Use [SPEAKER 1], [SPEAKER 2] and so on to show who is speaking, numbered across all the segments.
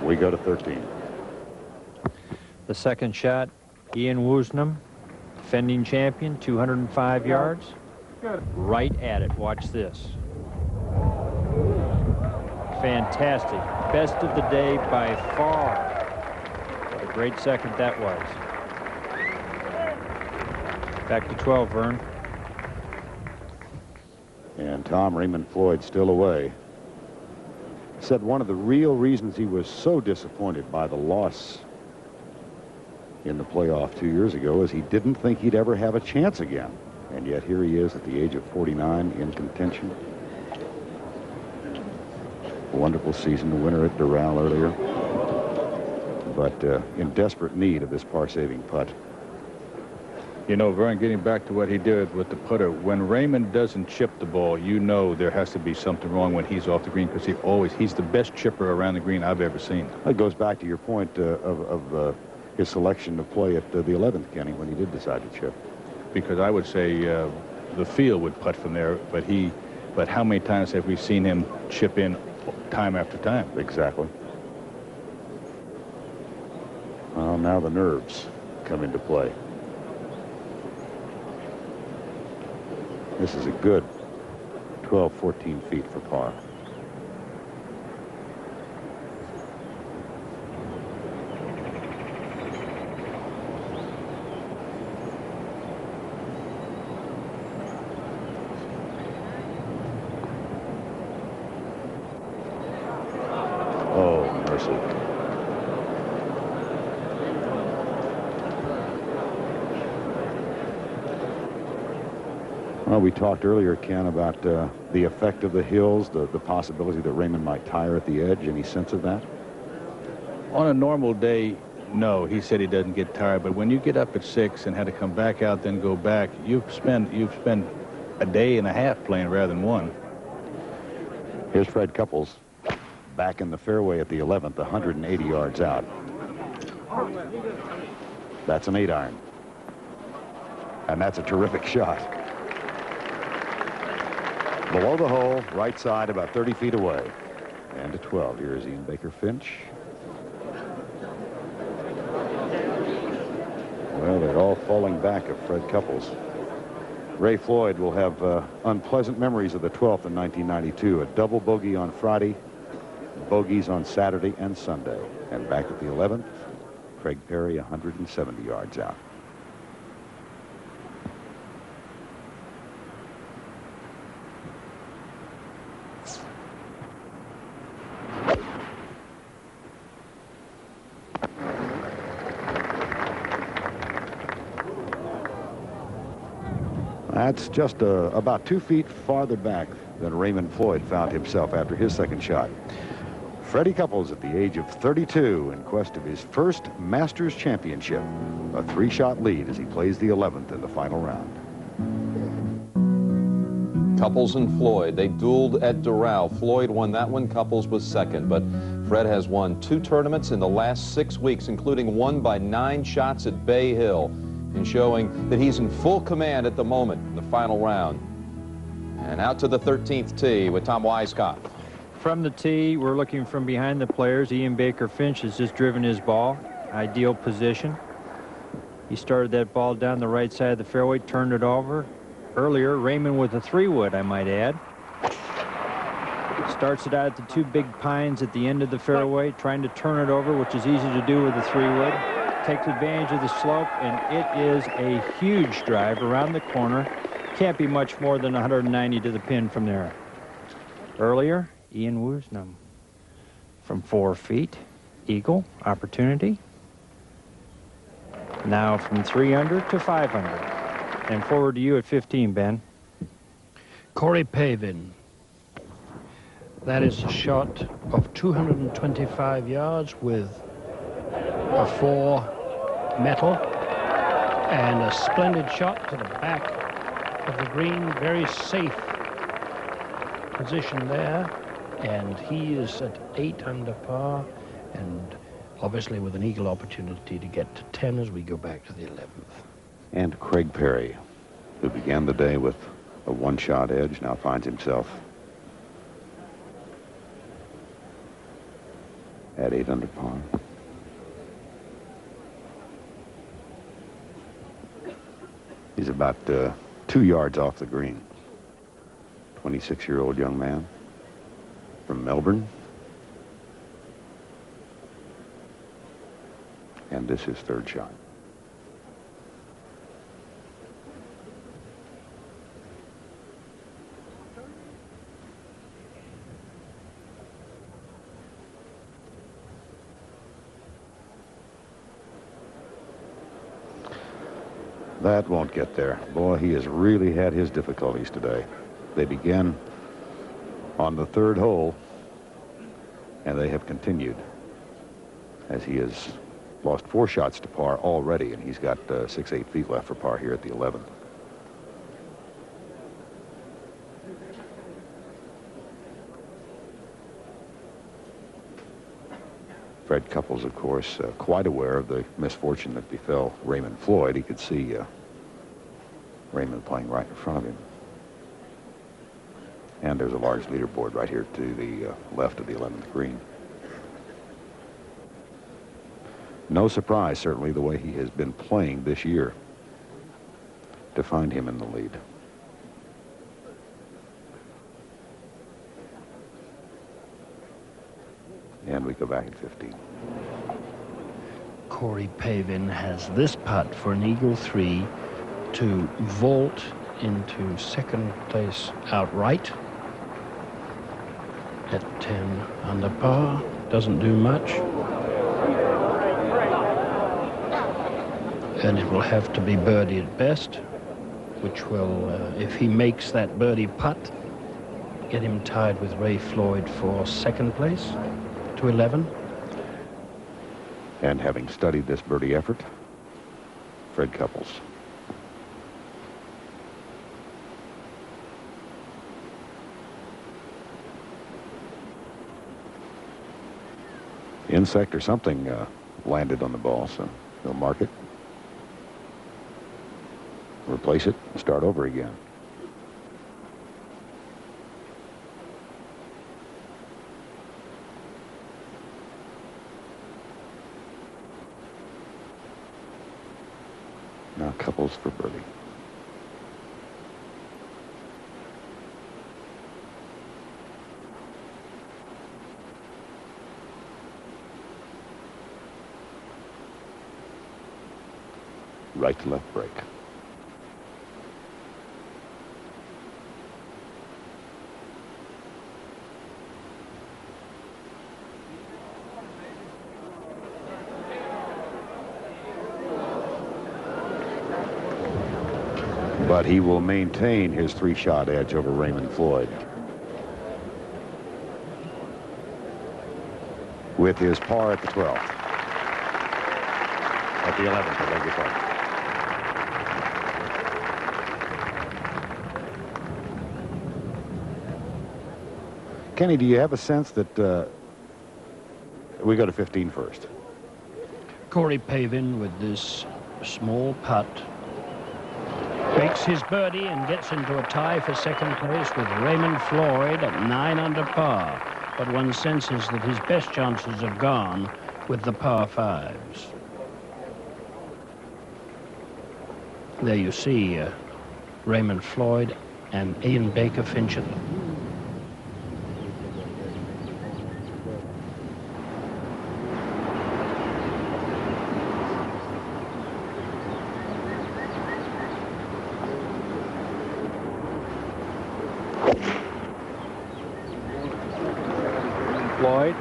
[SPEAKER 1] We go to 13.
[SPEAKER 2] The second shot, Ian Woosnam, defending champion, 205 yards. Right at it. Watch this. Fantastic. Best of the day by far. What a great second that was. Back to 12, Vern.
[SPEAKER 1] And Tom Raymond Floyd still away. Said one of the real reasons he was so disappointed by the loss in the playoff 2 years ago is he didn't think he'd ever have a chance again. And yet here he is at the age of 49 in contention. A wonderful season, the winner at Doral earlier. But in desperate need of this par-saving putt.
[SPEAKER 3] You know, Vern, getting back to what he did with the putter, when Raymond doesn't chip the ball, you know there has to be something wrong when he's off the green, because he's the best chipper around the green I've ever seen.
[SPEAKER 1] That goes back to your point of his selection to play at the 11th, Kenny, when he did decide to chip.
[SPEAKER 3] Because I would say the field would putt from there, but how many times have we seen him chip in time after time?
[SPEAKER 1] Exactly. Well, now the nerves come into play. This is a good 12, 14 feet for par. Oh, mercy. Well, we talked earlier, Ken, about the effect of the hills, the possibility that Raymond might tire at the edge. Any sense of that?
[SPEAKER 3] On a normal day, no. He said he doesn't get tired. But when you get up at 6 and had to come back out, then go back, you've spent a day and a half playing rather than one.
[SPEAKER 1] Here's Fred Couples back in the fairway at the 11th, 180 yards out. That's an 8-iron. And that's a terrific shot. Below the hole, right side, about 30 feet away. And to 12. Here's Ian Baker Finch. Well, they're all falling back of Fred Couples. Ray Floyd will have unpleasant memories of the 12th in 1992. A double bogey on Friday, bogeys on Saturday and Sunday. And back at the 11th, Craig Perry 170 yards out. That's just about 2 feet farther back than Raymond Floyd found himself after his second shot. Freddie Couples at the age of 32 in quest of his first Masters championship. A 3-shot lead as he plays the 11th in the final round.
[SPEAKER 4] Couples and Floyd, they dueled at Doral. Floyd won that one, Couples was second. But Fred has won 2 tournaments in the last 6 weeks, including one by 9 shots at Bay Hill, and showing that he's in full command at the moment in the final round. And out to the 13th tee with Tom Weiskopf.
[SPEAKER 2] From the tee, we're looking from behind the players. Ian Baker Finch has just driven his ball. Ideal position. He started that ball down the right side of the fairway, turned it over. Earlier, Raymond with a 3-wood, I might add. Starts it out at the 2 big pines at the end of the fairway, trying to turn it over, which is easy to do with a 3-wood. Takes advantage of the slope, and it is a huge drive around the corner. Can't be much more than 190 to the pin from there. Earlier, Ian Woosnam from 4 feet. Eagle, opportunity. Now from 3 under to 5 under. And forward to you at 15, Ben.
[SPEAKER 5] Corey Pavin. That is a shot of 225 yards with a 4 metal, and a splendid shot to the back of the green. Very safe position there, and he is at 8 under par, and obviously with an eagle opportunity to get to 10 as we go back to the 11th.
[SPEAKER 1] And Craig Perry, who began the day with a 1-shot edge, now finds himself at 8 under par. He's about 2 yards off the green. 26-year-old young man from Melbourne. And this is third shot. That won't get there. Boy, he has really had his difficulties today. They began on the 3rd hole, and they have continued as he has lost 4 shots to par already, and he's got 6-8 feet left for par here at the 11th. Fred Couples, of course, quite aware of the misfortune that befell Raymond Floyd. He could see Raymond playing right in front of him. And there's a large leaderboard right here to the left of the 11th green. No surprise, certainly, the way he has been playing this year to find him in the lead. And we go back at 15.
[SPEAKER 5] Corey Pavin has this putt for an eagle 3 to vault into second place outright at 10 under par. Doesn't do much. And it will have to be birdie at best, which will, if he makes that birdie putt, get him tied with Ray Floyd for second place to 11.
[SPEAKER 1] And having studied this birdie effort, Fred Couples. Insect or something landed on the ball, so he'll mark it, replace it, and start over again. Now Couples for birdie. Right to left break. But he will maintain his 3-shot edge over Raymond Floyd with his par at the 12th. At the 11th, I beg your pardon. Kenny, do you have a sense that we go to 15 first?
[SPEAKER 5] Corey Pavin with this small putt makes his birdie and gets into a tie for second place with Raymond Floyd at 9 under par. But one senses that his best chances have gone with the par 5s. There you see Raymond Floyd and Ian Baker Finch.
[SPEAKER 2] Floyd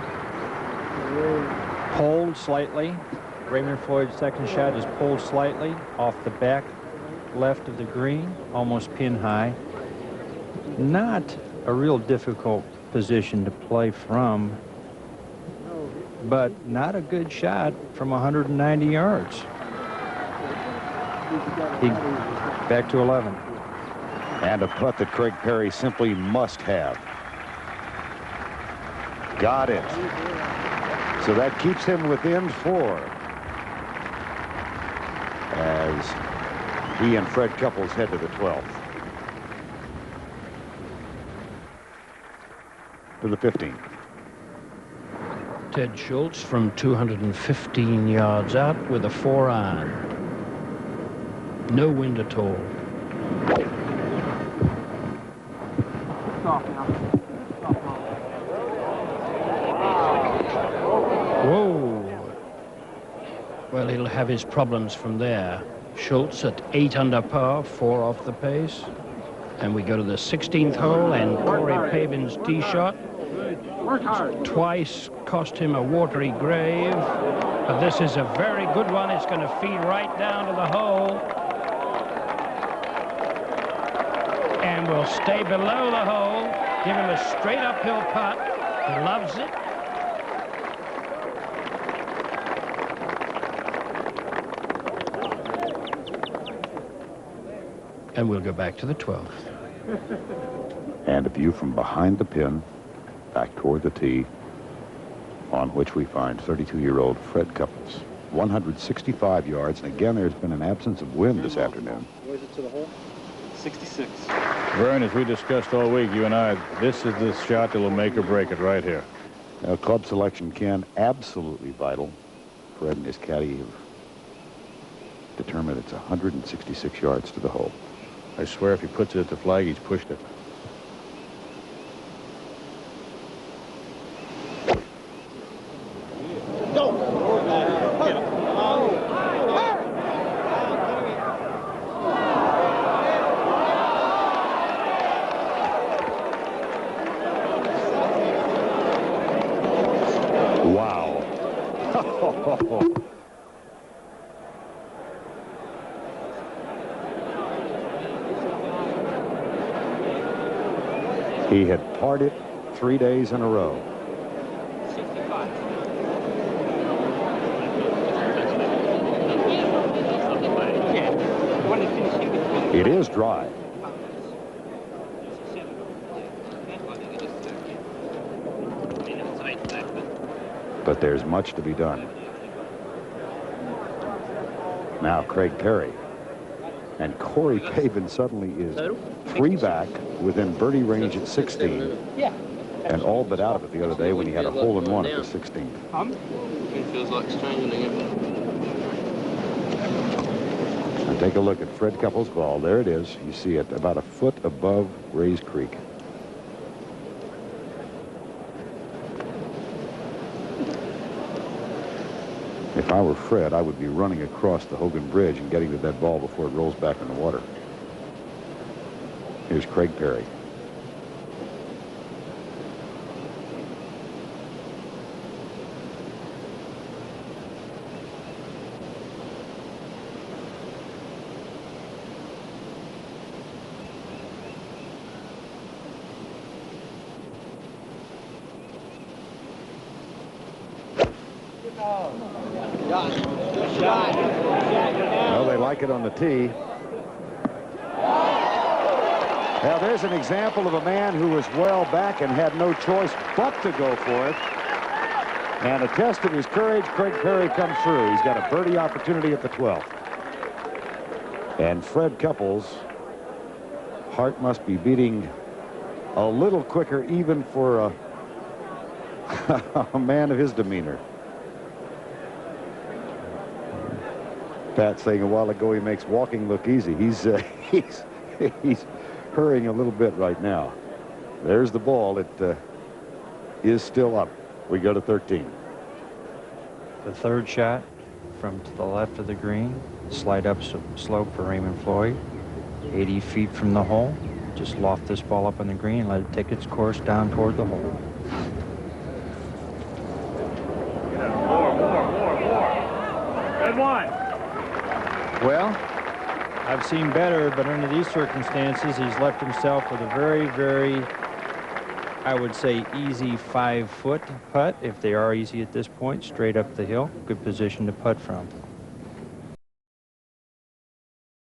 [SPEAKER 2] pulled slightly. Raymond Floyd's second shot is pulled slightly off the back left of the green, almost pin high. Not a real difficult position to play from, but not a good shot from 190 yards. Back to 11.
[SPEAKER 1] And a putt that Craig Perry simply must have. Got it. So that keeps him within 4 as he and Fred Couples head to the 12th. To the 15th.
[SPEAKER 5] Ted Schultz from 215 yards out with a 4-iron. No wind at all. Whoa. Well, he'll have his problems from there. Schultz at 8 under par, 4 off the pace. And we go to the 16th hole, and Corey Pavin's tee shot twice cost him a watery grave. But this is a very good one. It's going to feed right down to the hole. And will stay below the hole. Give him a straight uphill putt. He loves it. And we'll go back to the 12th.
[SPEAKER 1] And a view from behind the pin, back toward the tee, on which we find 32-year-old Fred Couples. 165 yards, and again, there's been an absence of wind this afternoon.
[SPEAKER 6] Where's it to the hole? 66.
[SPEAKER 3] Vern, as we discussed all week, you and I, this is the shot that will make or break it right here.
[SPEAKER 1] Now, club selection, Ken, absolutely vital. Fred and his caddy have determined it's 166 yards to the hole.
[SPEAKER 3] I swear if he puts it at the flag, he's pushed it.
[SPEAKER 1] Wow. He had parred it 3 days in a row. It is dry. But there's much to be done. Now Craig Perry. And Corey Pavin suddenly is 3 back within birdie range at 16. And all but out of it the other day when he had a hole-in-one at the 16th.
[SPEAKER 6] It feels like strangling it.
[SPEAKER 1] And take a look at Fred Couples' ball. There it is. You see it about a foot above Rays Creek. If I were Fred, I would be running across the Hogan Bridge and getting to that ball before it rolls back in the water. Here's Craig Perry. Well, they like it on the tee. Now, there's an example of a man who was well back and had no choice but to go for it. And a test of his courage, Craig Perry comes through. He's got a birdie opportunity at the 12th. And Fred Couples' heart must be beating a little quicker even for a man of his demeanor. Pat saying a while ago he makes walking look easy. He's hurrying a little bit right now. There's the ball. It is still up. We go to 13.
[SPEAKER 2] The third shot from to the left of the green. Slide up slope for Raymond Floyd. 80 feet from the hole. Just loft this ball up on the green and let it take its course down toward the hole.
[SPEAKER 6] Good one.
[SPEAKER 2] Well, I've seen better, but under these circumstances, he's left himself with a very, very, I would say, easy 5-foot putt, if they are easy at this point, straight up the hill. Good position to putt from.